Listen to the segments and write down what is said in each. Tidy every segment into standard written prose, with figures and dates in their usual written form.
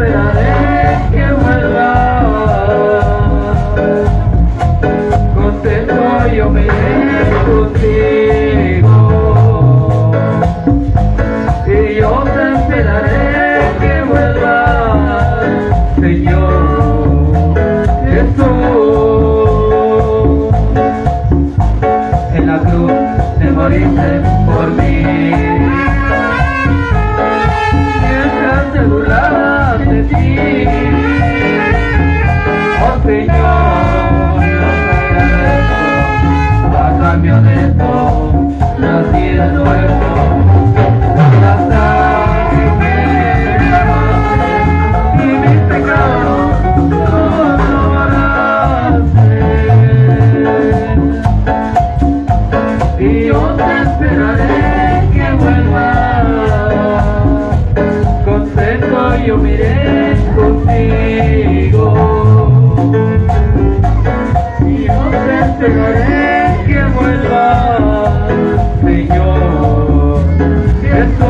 esperaré que vuelva. Contento yo me iré contigo. Y yo te esperaré que vuelva, Señor Jesús. En la cruz te moriste por mí, mientras te burlabas de ti. Oh Señor, yo te agradezco, a cambio de esto nací de nuevo. La sangre que derramaste y mis pecados no borraste. Y yo te esperaré que vuelva, contento yo me iré contigo. Y yo te esperaré que vuelva, Señor Jesús.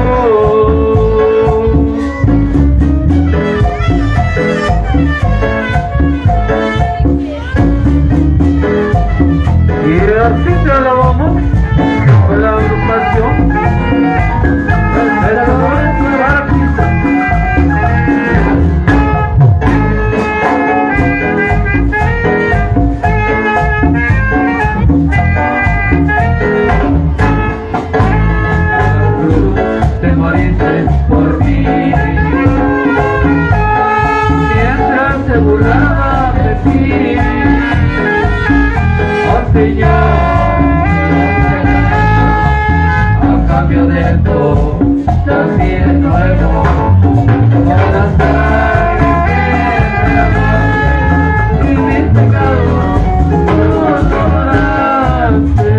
Y así te alabamos con la agrupación de adoradores de la artista. Te moriste por mí, mientras te burlaba de ti. Oh Señor, a cambio de esto nací de nuevo. Por la sangre que derramaste y mis pecados no borraste.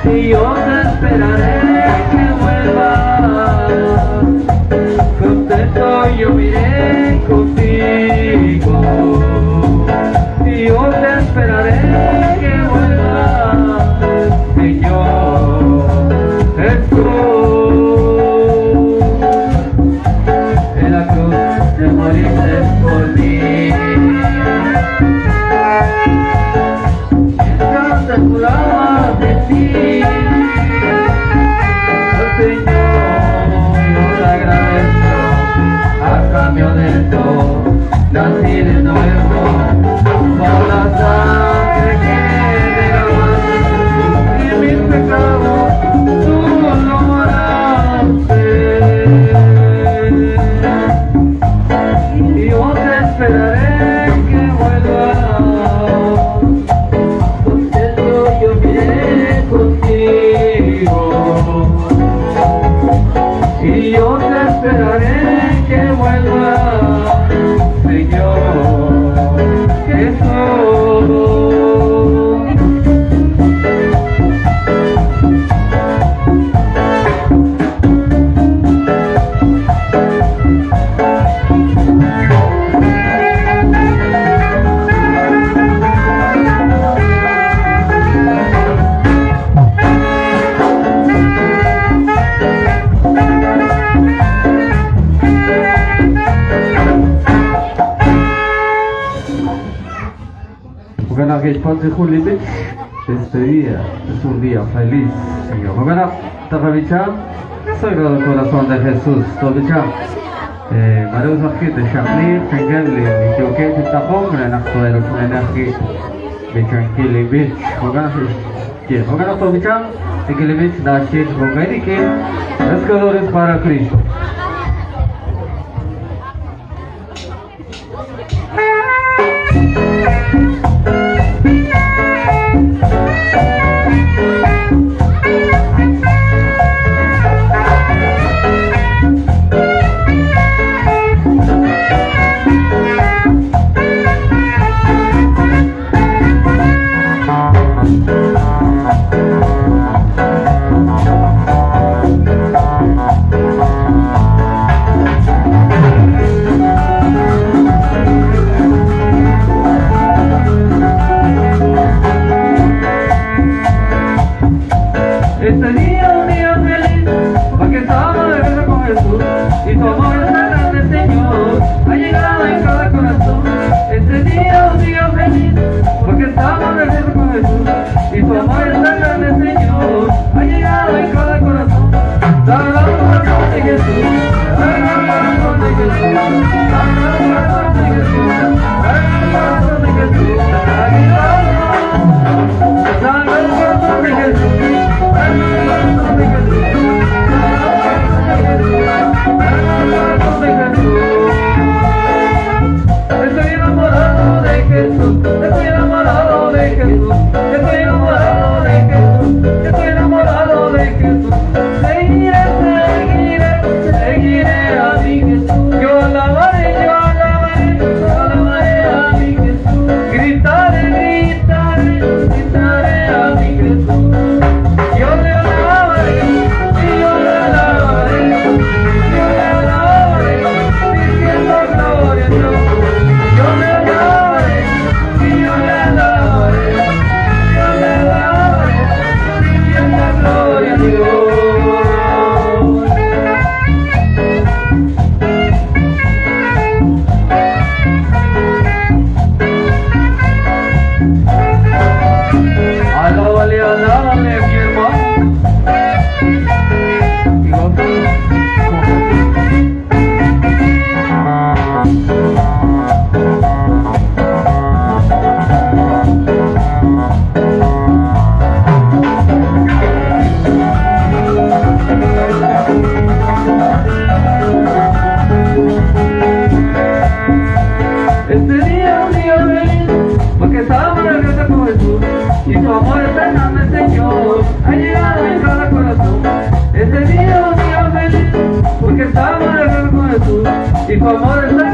Y yo te esperaré que vuelva, contento yo me iré contigo. Y yo te esperaré que vuelva, Señor Jesús. En la cruz te moriste por mí, mientras te burlabas de ti. Oh Señor, yo te agradezco, a cambio de esto nací de nuevo. Por la sangre que derramaste y mis pecados tú no borraste. Y yo te esperaré que vuelva, contento yo me iré contigo. Y yo te esperaré que vuelva, Señor Jesús. Hoganah Geshpon Limit, este día es un día feliz, Señor. Hoganah Tafavicham, Sagrado Corazón de Jesús, Tovicham. Mareus aquí de Shakli, Fengelli, Yoke, Tapong, Renactuero, Renaki, Bechankili Beach, Hoganah Tovicham, Ekilivich, Nashid, Hoganiki, Escadores para Cristo. Jesús, y tu amor es tan grande, Señor, ha llegado en cada corazón. Este día un día feliz, porque estamos de regreso con Jesús, y tu amor es tan grande, Señor, ha llegado en cada corazón. Sagrado corazón de Jesús, sagrado corazón de Jesús, sagrado corazón de Jesús, sagrado corazón de Jesús, sagrado corazón de Jesús, sagrado corazón de Jesús, sagrado corazón de Jesús. Estoy enamorado de Jesús, estoy enamorado de Jesús, estoy enamorado de Jesús, estoy enamorado de Jesús. Seguiré, seguiré, seguiré a mi Jesús. Yo alabaré, yo alabaré, yo alabaré a mi Jesús. Gritaré, gritaré, gritaré a mi Jesús. Yo le alabaré, y yo le alabaré, yo le alabaré, diciendo gloria a Dios. Yo le alabaré, y yo le alabaré, yo le alabaré, diciendo gloria a Dios. Alábale, alábale, mi hermano. Y gózalo. Este día un día feliz, porque estamos de regreso con Jesús, y tu amor es tan grande, Señor, ha llegado en cada corazón. Este día un día feliz, porque estamos de regreso con Jesús, y tu amor es tan